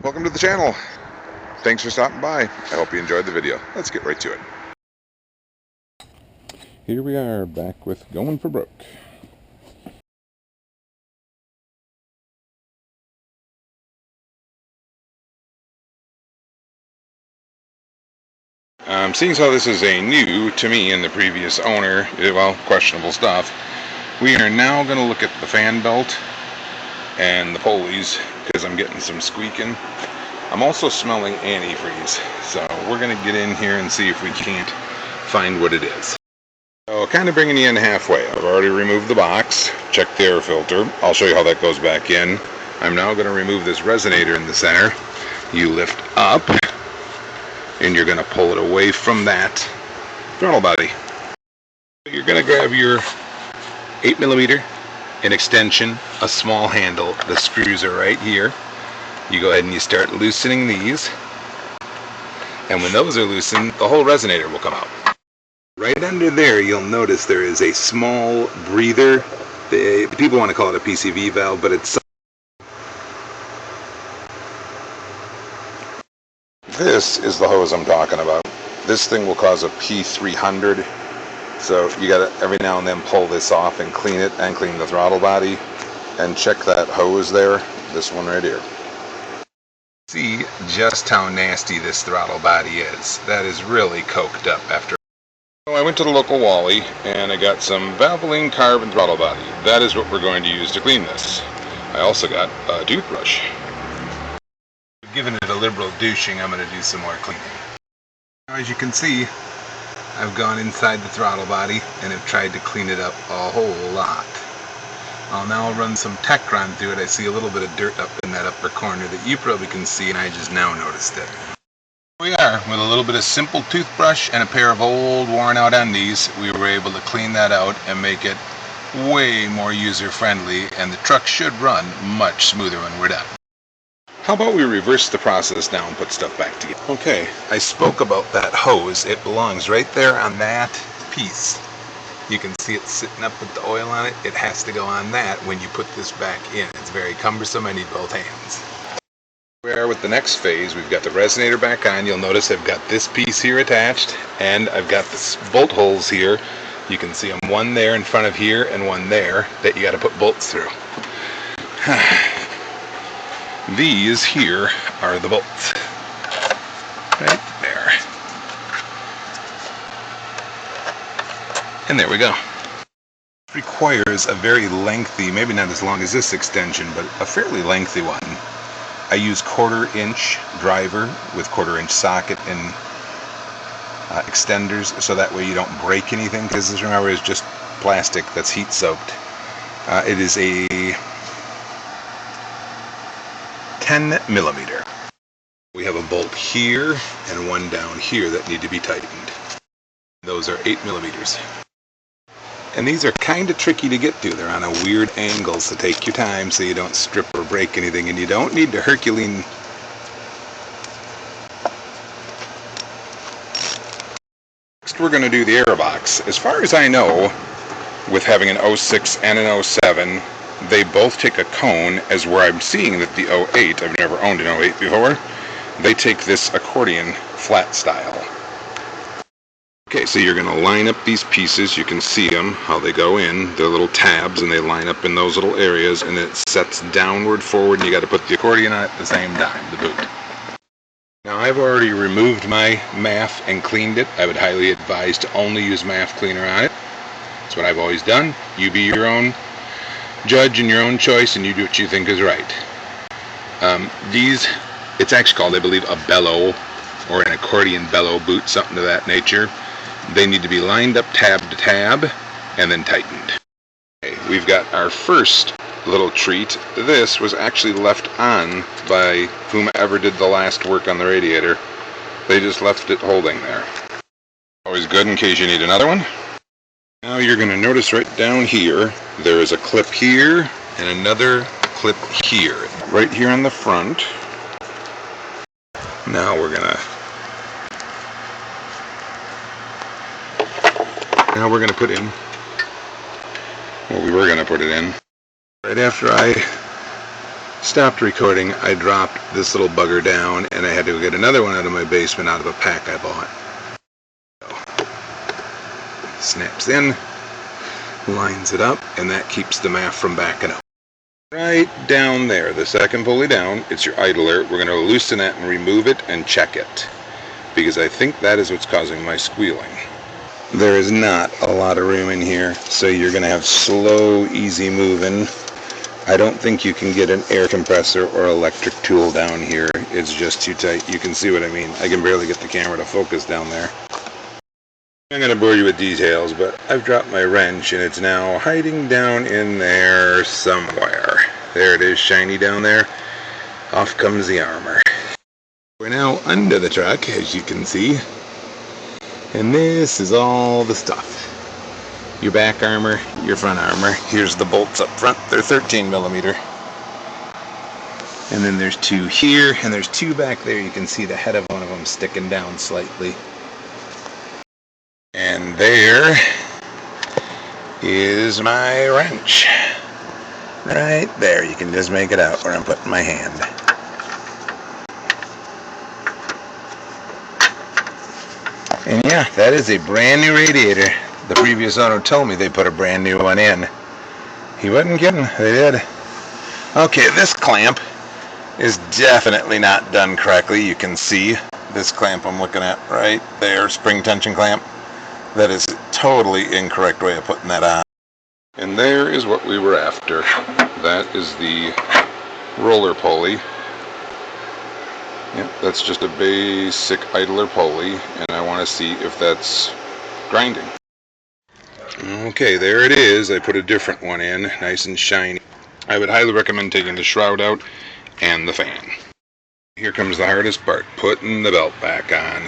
Welcome to the channel. Thanks for stopping by. I hope you enjoyed the video. Let's get right to it. Here we are back with Going for Broke. Seeing as how this is a new to me and the previous owner, well, questionable stuff, we are now going to look at the fan belt and the pulleys because I'm getting some squeaking. I'm also smelling antifreeze, so we're going to get in here and see if we can't find what it is. So kind of bringing you in halfway. I've already removed the box, checked the air filter. I'll show you how that goes back in. I'm now going to remove this resonator in the center. You lift up and you're going to pull it away from that throttle body. You're going to grab your 8mm, an extension, a small handle. The screws are right here. You go ahead and you start loosening these, and when those are loosened, the whole resonator will come out. Right under there, you'll notice there is a small breather. People want to call it a PCV valve, but it's... This is the hose I'm talking about. This thing will cause a P300, so you gotta every now and then pull this off and clean it, and clean the throttle body, and check that hose there, this one right here. See just how nasty this throttle body is. That is really coked up after. So I went to the local Wally and I got some Valvoline carbon throttle body. That is what we're going to use to clean this. I also got a toothbrush. Given it a liberal douching, I'm going to do some more cleaning. Now, as you can see, I've gone inside the throttle body and have tried to clean it up a whole lot. I'll now run some Tecron through it. I see a little bit of dirt up in that upper corner that you probably can see, and I just now noticed it. Here we are, with a little bit of simple toothbrush and a pair of old worn out undies. We were able to clean that out and make it way more user friendly, and the truck should run much smoother when we're done. How about we reverse the process now and put stuff back together? Okay, I spoke about that hose. It belongs right there on that piece. You can see it sitting up with the oil on it. It has to go on that when you put this back in. It's very cumbersome. I need both hands. We are with the next phase. We've got the resonator back on. You'll notice I've got this piece here attached, and I've got the bolt holes here. You can see them, one there in front of here and one there that you got to put bolts through. These here are the bolts. Right there. And there we go. It requires a very lengthy, maybe not as long as this extension, but a fairly lengthy one. I use 1/4-inch driver with 1/4-inch socket and extenders, so that way you don't break anything, because this, remember, is just plastic that's heat soaked. It is a 10mm. We have a bolt here and one down here that need to be tightened. Those are 8mm. And these are kind of tricky to get to. They're on a weird angle, so take your time so you don't strip or break anything, and you don't need to Herculean. Next we're going to do the airbox. As far as I know, with having an 06 and an 07, they both take a cone, as where I'm seeing that the 08, I've never owned an 08 before, they take this accordion flat style. Okay, so you're going to line up these pieces. You can see them, how they go in. They're little tabs, and they line up in those little areas, and it sets downward, forward, and you got to put the accordion on at the same time, the boot. Now, I've already removed my MAF and cleaned it. I would highly advise to only use MAF cleaner on it. That's what I've always done. You be your own judge and your own choice, and you do what you think is right. These, it's actually called, I believe, a bellow, or an accordion bellow boot, something to that nature. They need to be lined up tab to tab and then tightened. Okay, we've got our first little treat. This was actually left on by whomever did the last work on the radiator. They just left it holding there. Always good in case you need another one. Now you're going to notice right down here, there is a clip here and another clip here. Right here on the front. Now we're going to put in, well, we were going to put it in. Right after I stopped recording, I dropped this little bugger down, and I had to get another one out of my basement out of a pack I bought. Snaps in, lines it up, and that keeps the MAF from backing up. Right down there, the second pulley down, it's your idler. We're going to loosen that and remove it and check it, because I think that is what's causing my squealing. There is not a lot of room in here, so you're going to have slow, easy moving. I don't think you can get an air compressor or electric tool down here. It's just too tight. You can see what I mean. I can barely get the camera to focus down there. I'm going to bore you with details, but I've dropped my wrench and it's now hiding down in there somewhere. There it is, shiny down there. Off comes the armor. We're now under the truck, as you can see. And this is all the stuff. Your back armor, your front armor. Here's the bolts up front. They're 13mm. And then there's two here, and there's two back there. You can see the head of one of them sticking down slightly. And there is my wrench. Right there. You can just make it out where I'm putting my hand. And yeah, that is a brand new radiator. The previous owner told me they put a brand new one in. He wasn't kidding. They did. Okay, this clamp is definitely not done correctly. You can see this clamp I'm looking at right there, spring tension clamp. That is a totally incorrect way of putting that on. And there is what we were after. That is the roller pulley. Yep, that's just a basic idler pulley, and I want to see if that's grinding. Okay, there it is. I put a different one in, nice and shiny. I would highly recommend taking the shroud out and the fan. Here comes the hardest part, putting the belt back on.